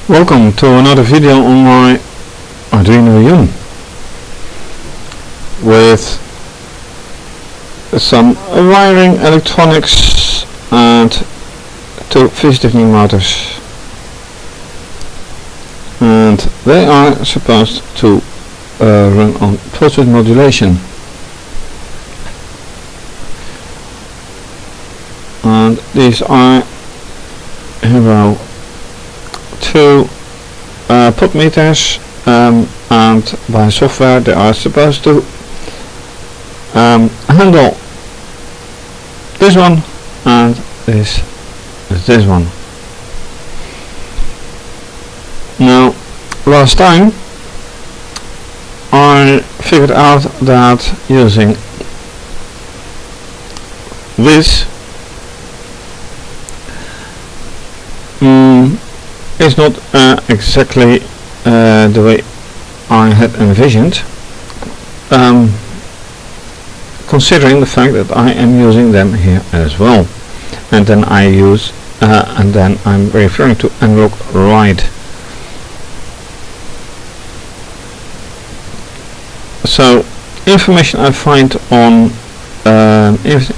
Welcome to another video on my Arduino Yun with some wiring, electronics and two fischertechnik motors, and they are supposed to run on pulse width modulation. And these are two pot meters, and by software they are supposed to handle this one and this one. Now, last time I figured out that using this is not exactly the way I had envisioned, considering the fact that I am using them here as well, and then I'm referring to analog write. So information I find on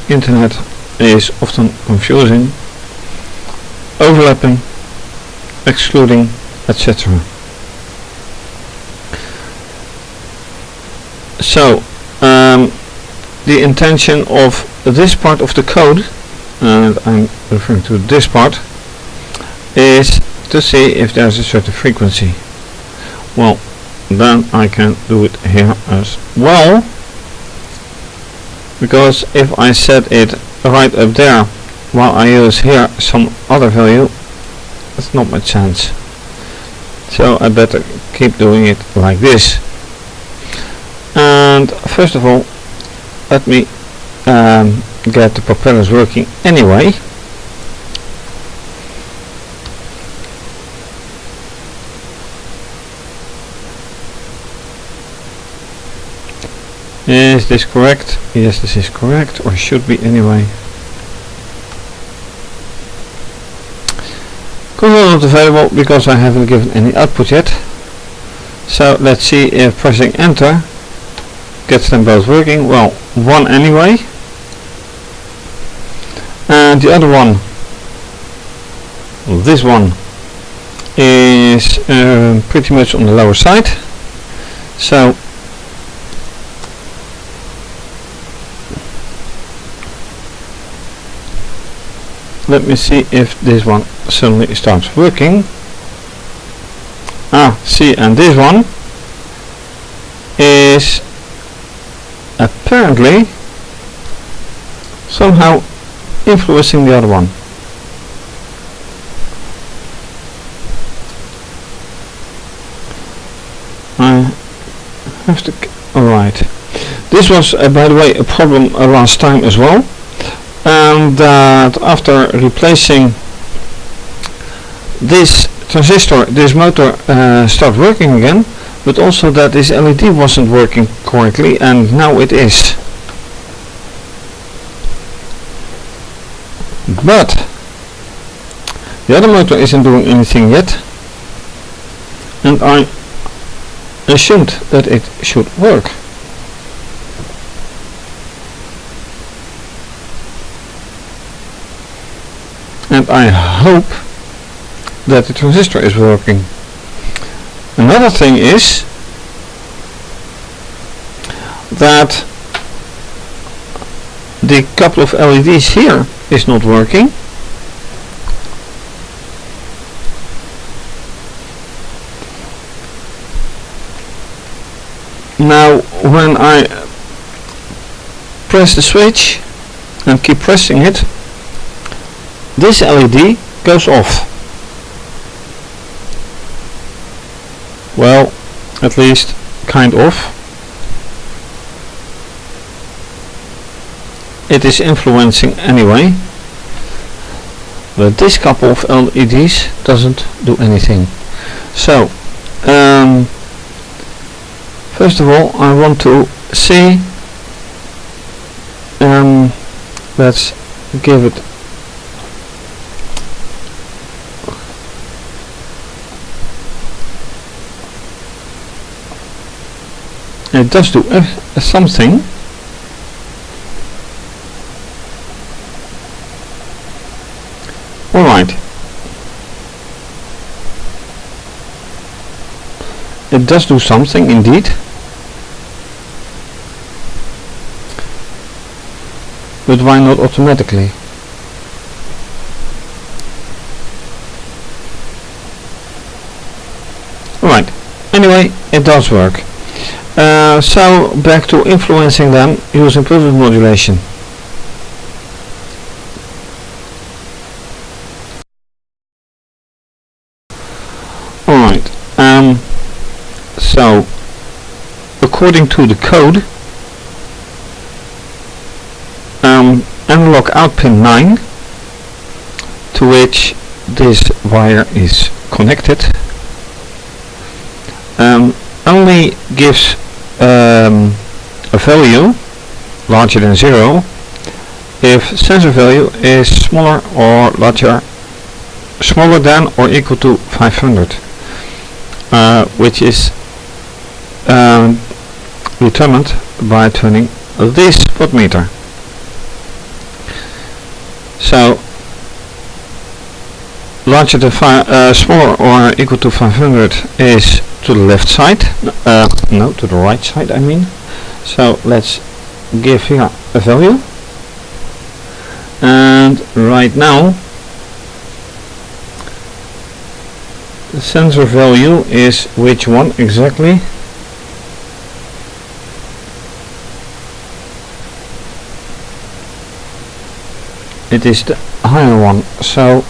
internet is often confusing, overlapping, excluding, etc. So the intention of this part of the code, and I'm referring to this part, is to see if there's a certain frequency. Well, then I can do it here as well, because if I set it right up there while I use here some other value, that's not much chance. So I better keep doing it like this. And first of all, let me get the propellers working anyway. Is this correct? Yes, this is correct, or should be anyway. Control not available because I haven't given any output yet. So let's see if pressing enter gets them both working. Well, one anyway, and the other one, this one, is pretty much on the lower side. So let me see if this one suddenly starts working. See, and this one is apparently somehow influencing the other one. I have to alright. This was by the way a problem last time as well, and that after replacing this transistor, this motor started working again, but also that this LED wasn't working correctly, and now it is. But the other motor isn't doing anything yet, and I assumed that it should work. And I hope that the transistor is working. Another thing is that the couple of LEDs here is not working. Now when I press the switch and keep pressing it, this LED goes off. Well, at least kind of. It is influencing anyway, but this couple of LEDs doesn't do anything. So first of all I want to see, let's give it It does do something. Alright. It does do something indeed. But why not automatically? Alright. Anyway, it does work. So back to influencing them using pulse modulation. Alright, so according to the code, analog out pin 9, to which this wire is connected, only gives a value larger than 0 if sensor value is smaller than or equal to 500, which is determined by turning this potmeter. So larger than smaller or equal to 500 is to the left side, no, to the right side I mean. So let's give here a value, and right now the sensor value is which one exactly? It is the higher one. So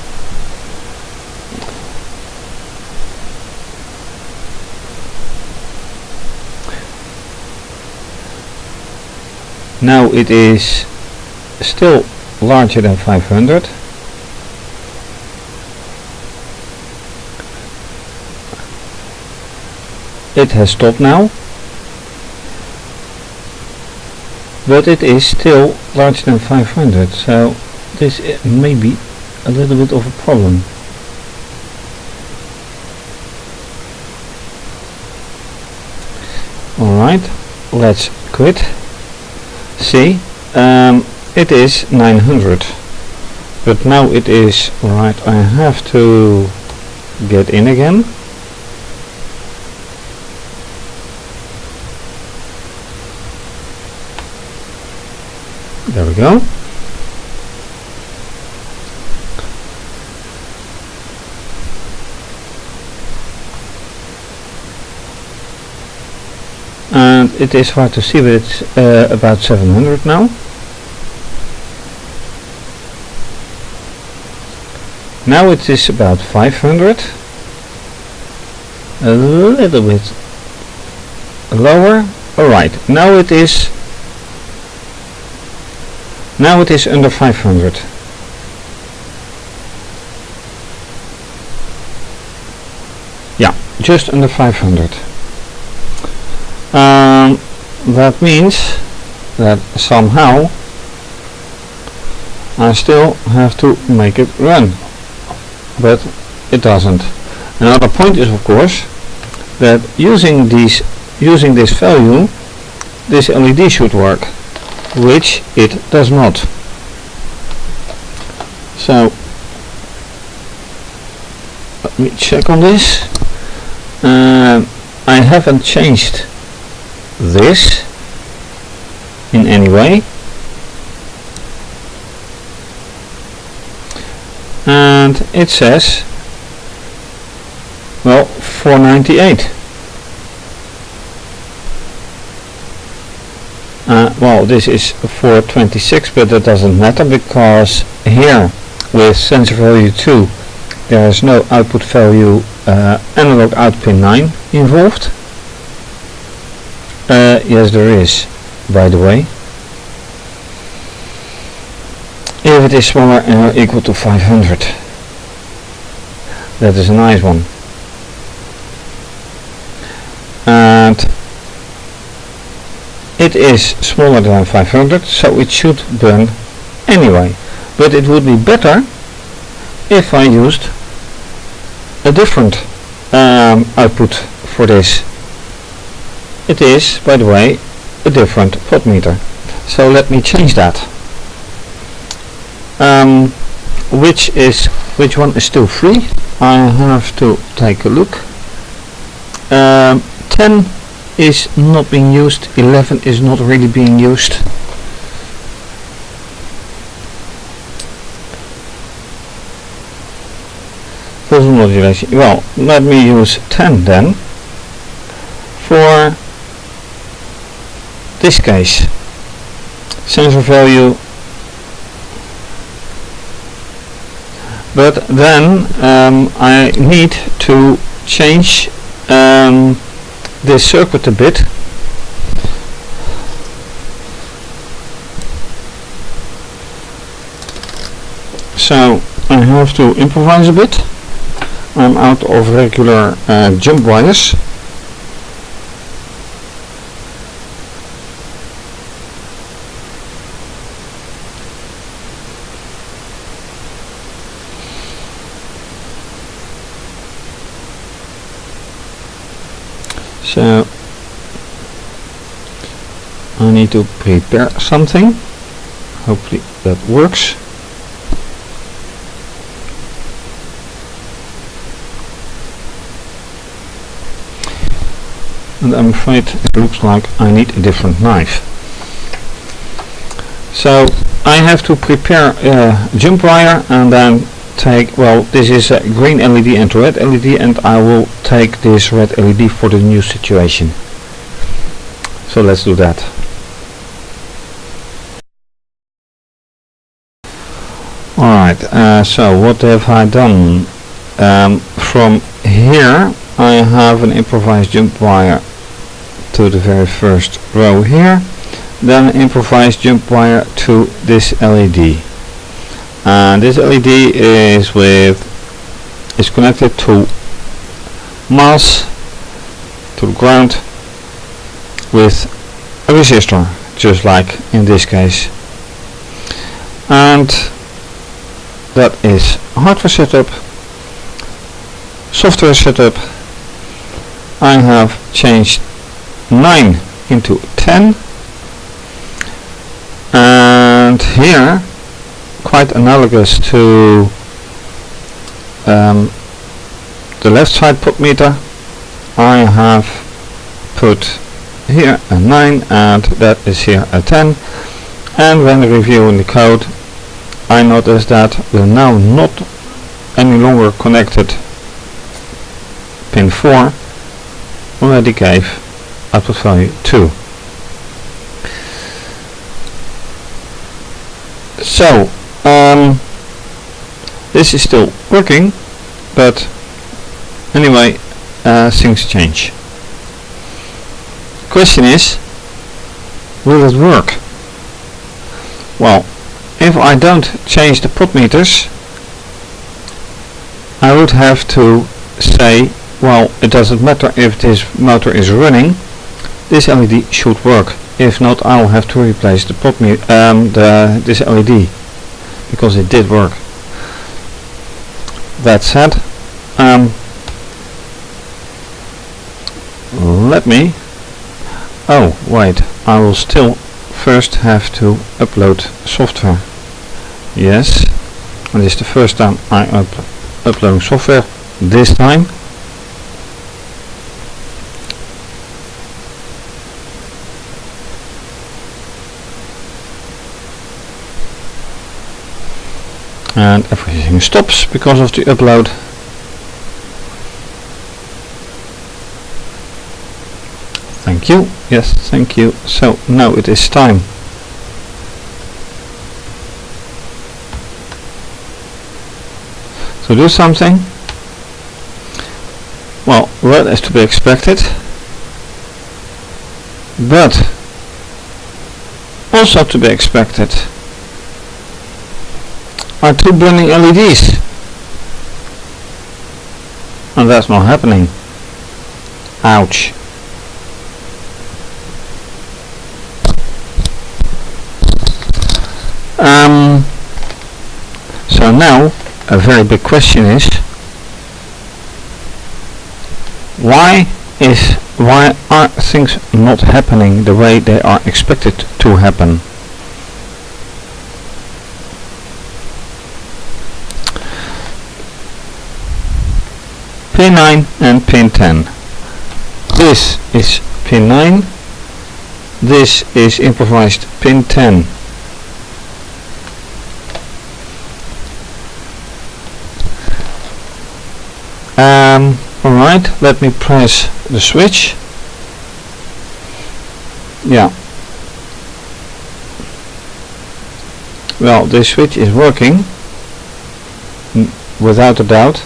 now it is still larger than 500. It has stopped now, but it is still larger than 500, so this may be a little bit of a problem. Alright, let's quit. See, it is 900, but now it is, right, I have to get in again. There we go. And it is hard to see, but it's about 700 now. Now it is about 500. A little bit lower. Alright, now it is under 500. Yeah, just under 500. That means that somehow I still have to make it run, but it doesn't. Another point is, of course, that using this value, this LED should work, which it does not. So let me check on this. I haven't changed this in any way, and it says, well, 498. Well, this is 426, but that doesn't matter, because here with sensor value 2 there is no output value analog out pin 9 involved. Yes, there is, by the way. If it is smaller or equal to 500. That is a nice one. And it is smaller than 500, so it should burn anyway. But it would be better if I used a different output for this. it is, by the way, a different potmeter. So let me change that. Which one is still free? I have to take a look. 10 is not being used, 11 is not really being used. Pulse modulation. Well, let me use 10 then for this case. Sensor value, but then I need to change this circuit a bit. So I have to improvise a bit. I'm out of regular jump wires. So I need to prepare something. Hopefully that works. And I'm afraid it looks like I need a different knife. So I have to prepare a jump wire and then take, well, this is a green LED and red LED, and I will take this red LED for the new situation. So let's do that. Alright, so what have I done? From here I have an improvised jump wire to the very first row here, then an improvised jump wire to this LED. And this LED is connected to mass, to the ground, with a resistor, just like in this case. And that is hardware setup. Software setup. I have changed 9 into 10, and here, quite analogous to the left side potmeter, I have put here a 9 and that is here a 10, and when reviewing the code I noticed that we're now not any longer connected. Pin 4 already gave output value 2. So this is still working, but anyway, things change. Question is, will it work? Well, if I don't change the potmeters, I would have to say, well, it doesn't matter if this motor is running, this LED should work. If not, I'll have to replace the this LED, because it did work. That said, let me, oh wait, I will still first have to upload software. Yes, and this is the first time I uploading software this time. And everything stops because of the upload. Thank you. Yes, thank you. So now it is time. To do something. Well, that is to be expected. But also to be expected are two burning LEDs, and that's not happening. Ouch. So now a very big question is, why is, why are things not happening the way they are expected to happen? Pin 9 and pin 10. This is pin 9. This is improvised pin 10. Alright, let me press the switch. Yeah. Well, this switch is working, without a doubt.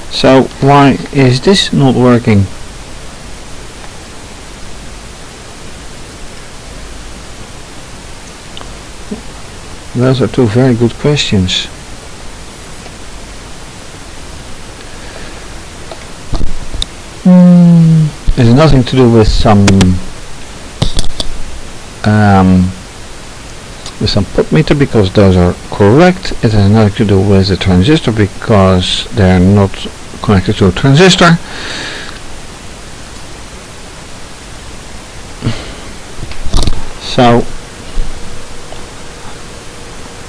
So why is this not working? Those are two very good questions. It has nothing to do with some potmeter, because those are correct. It has nothing to do with the transistor, because they are not connected to a transistor. So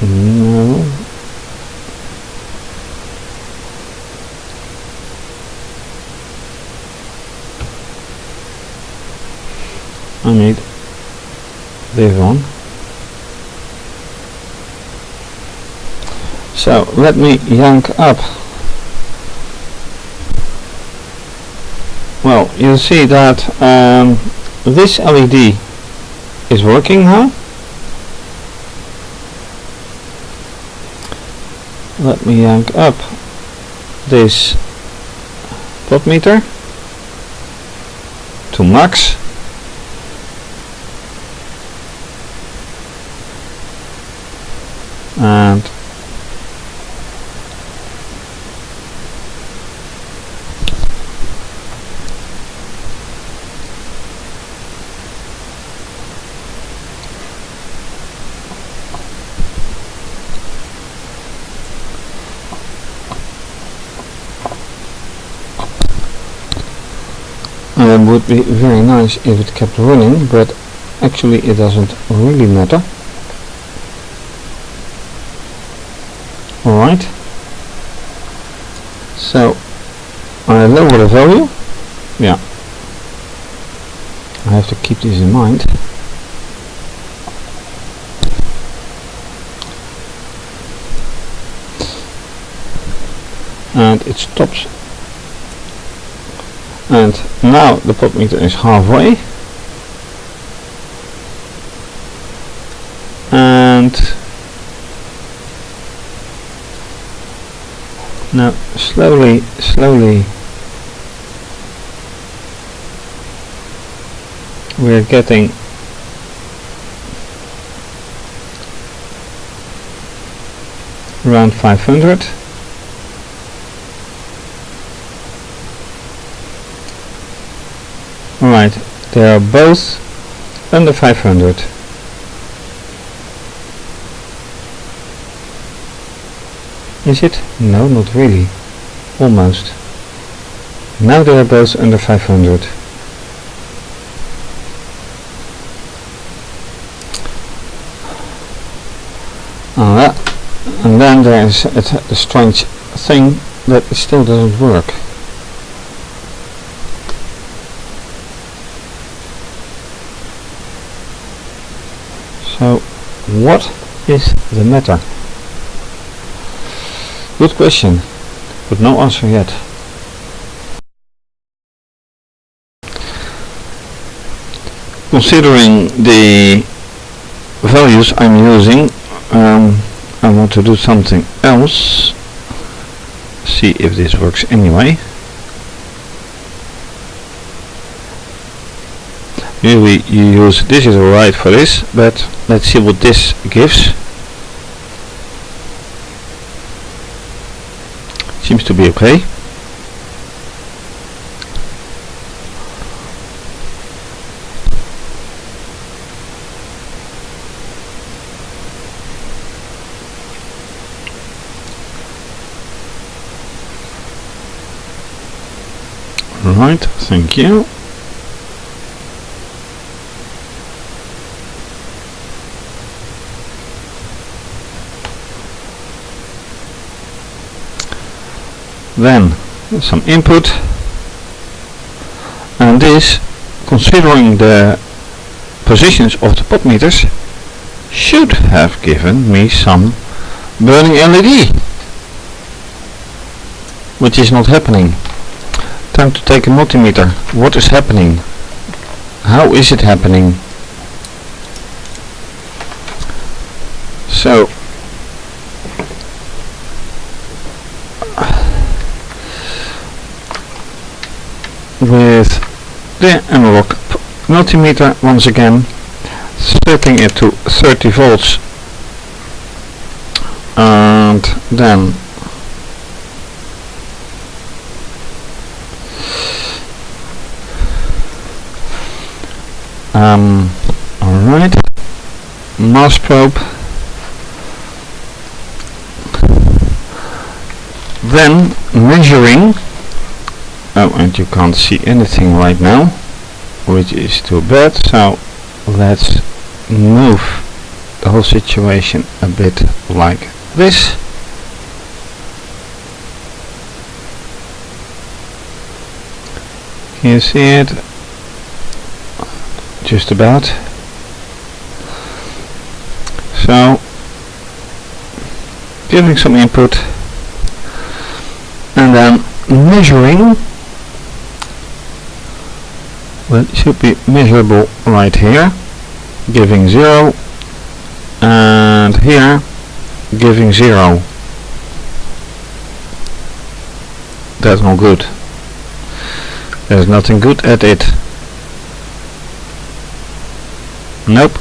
no. I need this one. So let me yank up. Well, you'll see that this LED is working now. Let me yank up this potmeter to max. And it would be very nice if it kept running, but actually it doesn't really matter. Alright, so I lower the value. Yeah, I have to keep this in mind. And it stops, and now the potmeter is halfway, and now slowly we are getting around 500. Alright, they are both under 500. Is it? No, not really. Almost. Now they are both under 500. And then there is a strange thing that it still doesn't work. So what is the matter? Good question, but no answer yet. Considering the values I'm using, I want to do something else. See if this works anyway. Usually you use, this is alright for this, but let's see what this gives. Seems to be okay. Right, thank you. Then some input, and this, considering the positions of the pot meters, should have given me some burning LED, which is not happening. Time to take a multimeter. What is happening? How is it happening? So with the analog multimeter, once again setting it to 30 volts, and then alright, mass probe, then measuring. Oh, and you can't see anything right now, which is too bad, so let's move the whole situation a bit like this. Can you see it? Just about. So, giving some input and then measuring. Well, it should be measurable right here, giving 0, and here giving 0. That's not good. There's nothing good at it. Nope.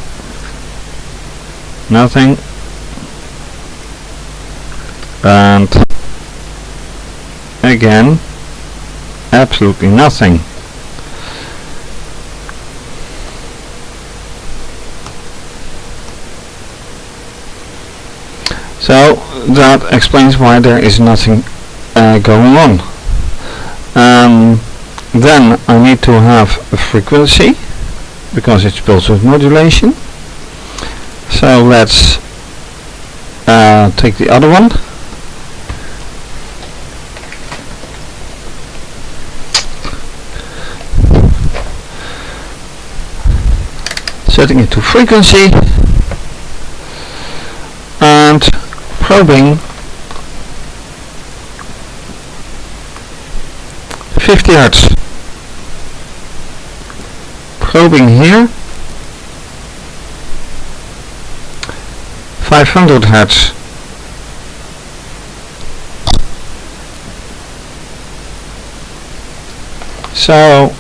Nothing. And again, absolutely nothing. So that explains why there is nothing going on. Then I need to have a frequency, because it's pulse-width modulation. So let's take the other one. Setting it to frequency and probing 50 Hertz. Probing here 500 Hertz. So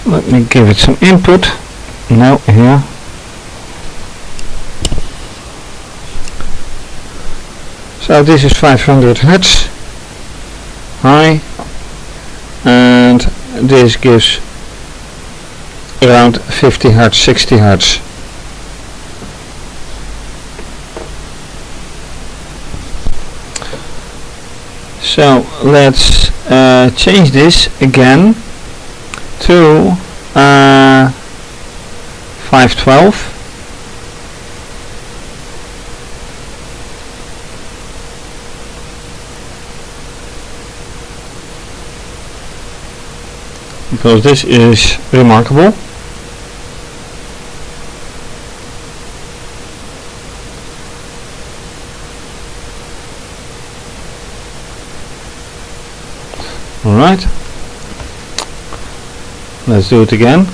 let me give it some input. Now here. So this is 500 Hertz high, and this gives around 50 Hertz, 60 Hertz. So let's change this again to 512. Because this is remarkable. Alright, let's do it again.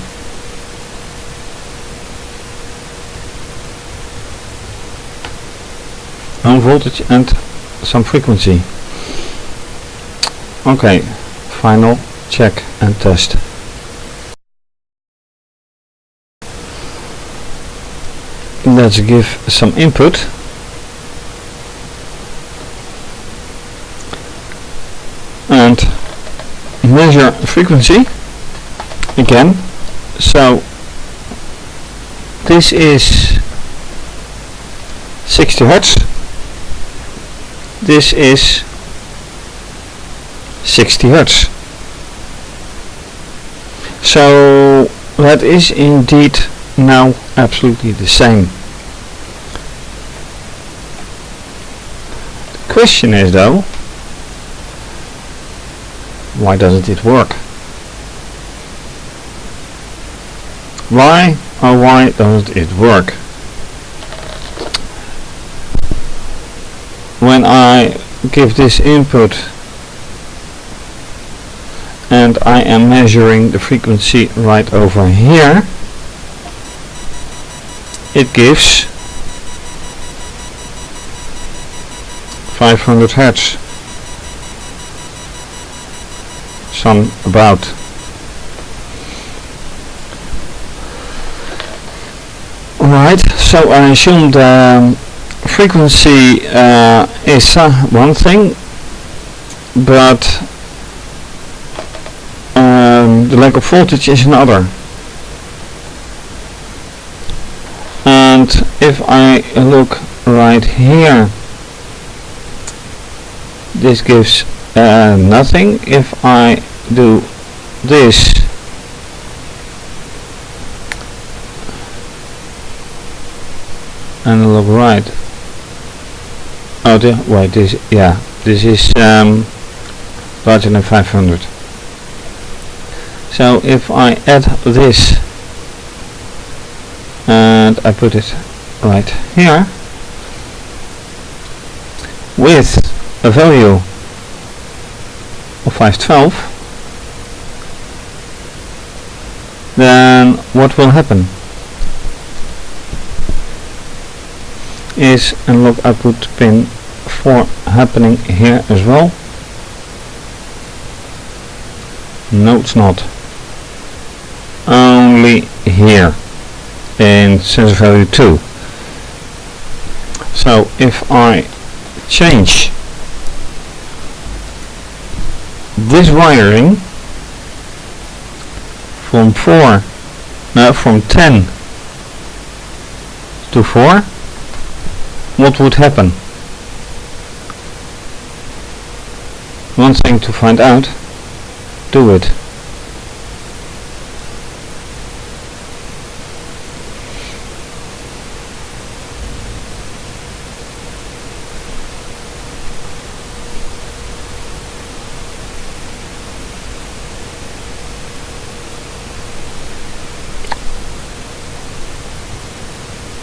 On voltage and some frequency. Okay, final check and test. Let's give some input. And measure frequency again. So this is 60 Hertz. This is 60 Hertz. So that is indeed now absolutely the same. The question is though, why doesn't it work? Why doesn't it work? When I give this input and I am measuring the frequency right over here, it gives 500 Hertz. Some about. Right, so I assume the frequency is one thing, but the lack of voltage is another. And if I look right here, this gives nothing. If I do this, and look right, oh, wait, this, yeah, this is larger than 500. So if I add this and I put it right here with a value of 512, then what will happen is analog output pin 4 happening here as well. No, it's not. Only here in sensor value 2. So if I change this wiring from 10 to 4, what would happen? One thing to find out, do it.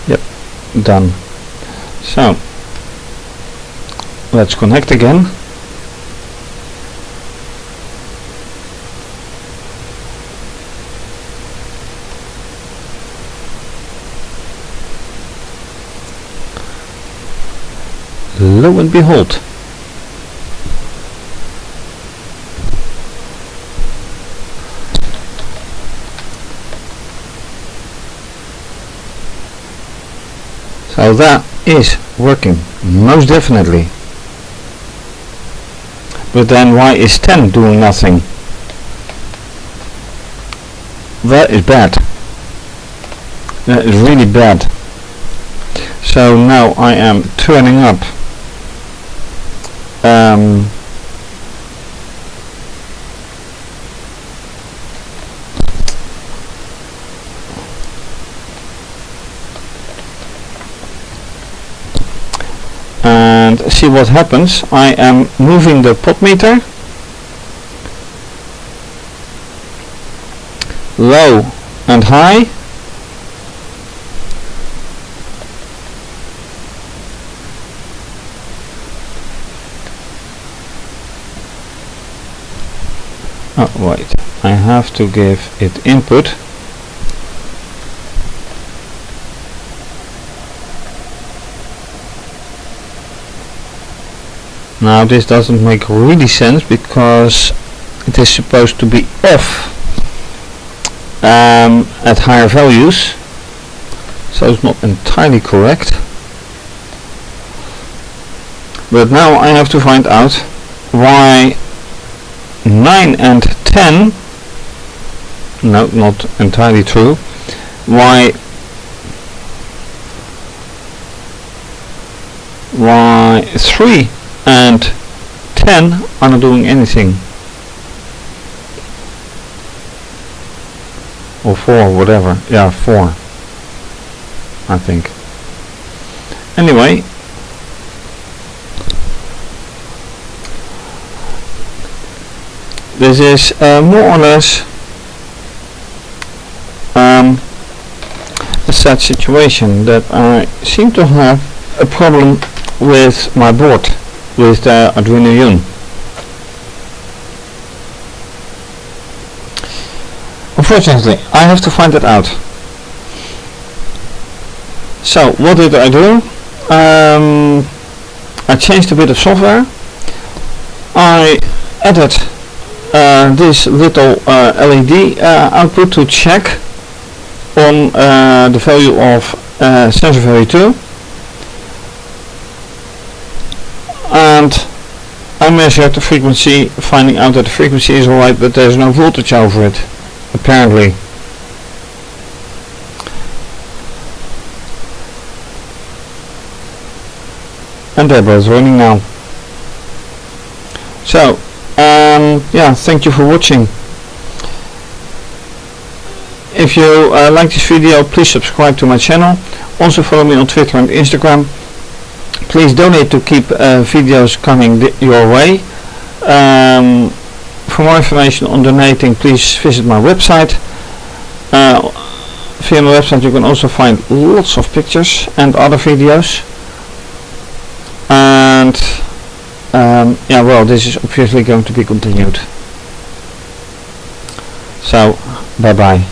Yep, done. So let's connect again. Lo and behold, so that is working, most definitely. But then why is 10 doing nothing? That is bad. That is really bad. So now I am turning up and see what happens. I am moving the pot meter low and high, oh wait, I have to give it input. Now this doesn't make really sense because it is supposed to be off at higher values, so it's not entirely correct. But now I have to find out why 9 and 10, no, not entirely true, why 3 and 10 are not doing anything. or 4, whatever. Yeah, 4, I think. Anyway, this is more or less a sad situation, that I seem to have a problem with my board, with the Arduino Yun. Unfortunately, I have to find it out. So, what did I do? I changed a bit of software. I added this little LED output to check on the value of sensor value 2, and I measured the frequency, finding out that the frequency is alright, but there's no voltage over it, apparently. And they're both running now. So, yeah, thank you for watching. If you like this video, please subscribe to my channel. Also follow me on Twitter and Instagram. Please donate to keep videos coming your way. For more information on donating, please visit my website. Via my website you can also find lots of pictures and other videos. And yeah, well, this is obviously going to be continued. So, bye bye.